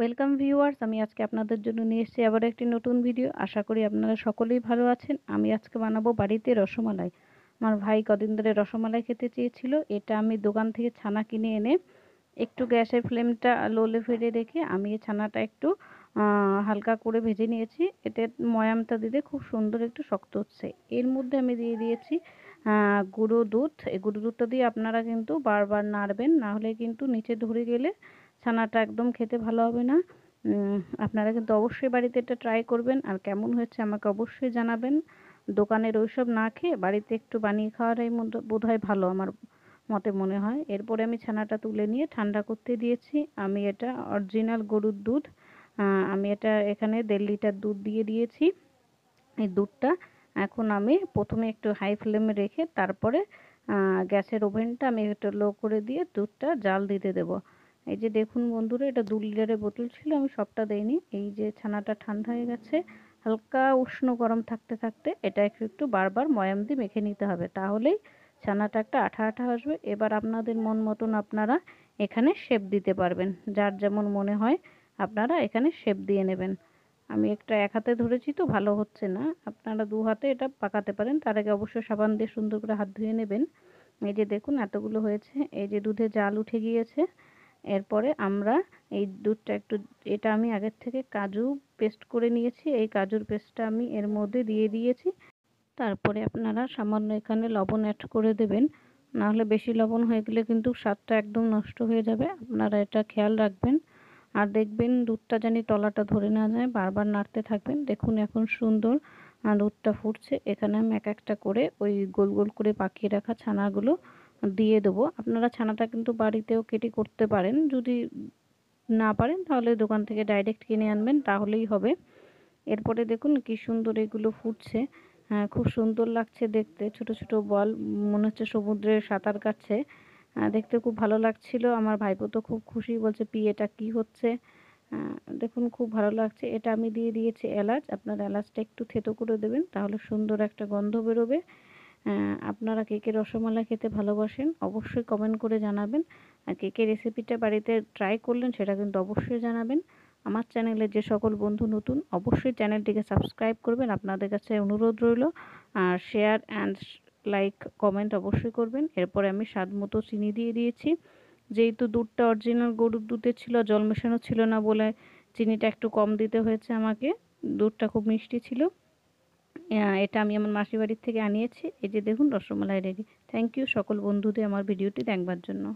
Welcome viewers, আমি আজকে আপনাদের জন্য নিয়ে এসেছি আবার একটি নতুন ভিডিও। আশা করি আপনারা সকলেই ভালো আছেন। আমি আজকে বানাবো বাড়িতে রসমালাই। আমার ভাই কদিন ধরে রসমালাই খেতে চেয়েছিল। এটা আমি দোকান থেকে ছানা কিনে এনে একটু গ্যাসের ফ্লেমটা লো ফেলে রেখে আমি এই ছানাটা একটু হালকা করে ভেজে নিয়েছি। এতে ময়ামটা দিলে খুব সুন্দর একটু শক্ত হচ্ছে। এর মধ্যে আমি দিয়ে দিয়েছি গুঁড়ো দুধ। এই গুঁড়ো দুধটা দিয়ে আপনারা কিন্তু বারবার নাড়বেন, না হলে কিন্তু নিচে ধরে গেলে ছানাটা একদম খেতে ভালো হবে না। আপনারা কিন্তু অবশ্যই বাড়িতে এটা ট্রাই করবেন, আর কেমন হয়েছে আমাকে অবশ্যই জানাবেন। দোকানের ওইসব না খেয়ে বাড়িতে একটু বানিয়ে খাওয়াটাই বোধহয় ভালো, আমার মতে মনে হয়। এরপরে আমি ছানাটা তুলে নিয়ে ঠান্ডা করতে দিয়েছি। আমি এটা অরিজিনাল গরুর দুধ, আমি এটা এখানে 1.5 লিটার দুধ দিয়ে দিয়েছি। এই দুধটা এখন আমি প্রথমে একটু হাই ফ্লেমে রেখে তারপরে গ্যাসের ওভেনটা আমি একটু লো করে দিয়ে দুধটা জাল দিতে দেবো। এই যে দেখুন বন্ধুরা, এটা 2 লিটারের বোতল ছিল, আমি সবটা দেইনি। এই যে ছানাটা ঠান্ডা হয়ে গেছে, হালকা উষ্ণ গরম থাকতে থাকতে এটা একটু একটু বারবার ময়াম দিয়ে মেখে নিতে হবে, তাহলেই ছানাটা একটা আঠা আঠা আসবে। এবার আপনাদের মন মতন আপনারা এখানে শেপ দিতে পারবেন, যার যেমন মনে হয় আপনারা এখানে শেপ দিয়ে নেবেন। আমি একটা এক হাতে ধরেছি তো ভালো হচ্ছে না, আপনারা 2 হাতে এটা পাকাতে পারেন। তার আগে অবশ্যই সাবান দিয়ে সুন্দর করে হাত ধুয়ে নেবেন। এই যে দেখুন এতগুলো হয়েছে, এই যে দুধে জাল উঠে গিয়েছে। এরপরে আমরা এই দুধটা একটু, এটা আমি আগের থেকে কাজু পেস্ট করে নিয়েছি, এই কাজুর পেস্টটা আমি এর মধ্যে দিয়ে দিয়েছি। তারপরে আপনারা সামান্য এখানে লবণ অ্যাড করে দেবেন, না হলে বেশি লবণ হয়ে গেলে কিন্তু স্বাদটা একদম নষ্ট হয়ে যাবে। আপনারা এটা খেয়াল রাখবেন। আর দেখবেন দুধটা জানি তলাটা ধরে না যায়, বারবার নাড়তে থাকবেন। দেখুন এখন সুন্দর দুধটা ফুটছে। এখানে আমি এক একটা করে ওই গোল গোল করে পাকিয়ে রাখা ছানাগুলো দিয়ে দেবো। আপনারা ছানাটা কিন্তু বাড়িতেও কেটে করতে পারেন, যদি না পারেন তাহলে দোকান থেকে ডাইরেক্ট কিনে আনবেন, তাহলেই হবে। এরপরে দেখুন কি সুন্দর এগুলো ফুটছে। হ্যাঁ, খুব সুন্দর লাগছে দেখতে, ছোট ছোট বল, মনে হচ্ছে সমুদ্রে সাঁতার কাটছে। দেখতে খুব ভালো লাগছিল। আমার ভাইপো তো খুব খুশি, বলছে এটা কি হচ্ছে। দেখুন খুব ভালো লাগছে। এটা আমি দিয়ে দিয়েছি এলাচ। আপনারা এলাচটা একটু থেতো করে দেবেন, তাহলে সুন্দর একটা গন্ধ বেরোবে। আপনারা কে কে রসমালাই খেতে ভালোবাসেন অবশ্যই কমেন্ট করে জানাবেন। আর কে কে রেসিপিটা বাড়িতে ট্রাই করলেন সেটা কিন্তু অবশ্যই জানাবেন। আমার চ্যানেলে যে সকল বন্ধু নতুন, অবশ্যই চ্যানেলটিকে সাবস্ক্রাইব করবেন, আপনাদের কাছে অনুরোধ রইল। আর শেয়ার অ্যান্ড লাইক কমেন্ট অবশ্যই করবেন। এরপরে আমি স্বাদ মতো চিনি দিয়ে দিয়েছি। যেহেতু দুধটা অরিজিনাল গরুর দুধের ছিল, জল মেশানো ছিল না বলে চিনিটা একটু কম দিতে হয়েছে আমাকে। দুধটা খুব মিষ্টি ছিল। এটা আমি আমার মাসির বাড়ির থেকে আনিয়েছি। এই যে দেখুন রসমালাই রেডি। থ্যাংক ইউ সকল বন্ধুদের আমার ভিডিওটি দেখবার জন্য।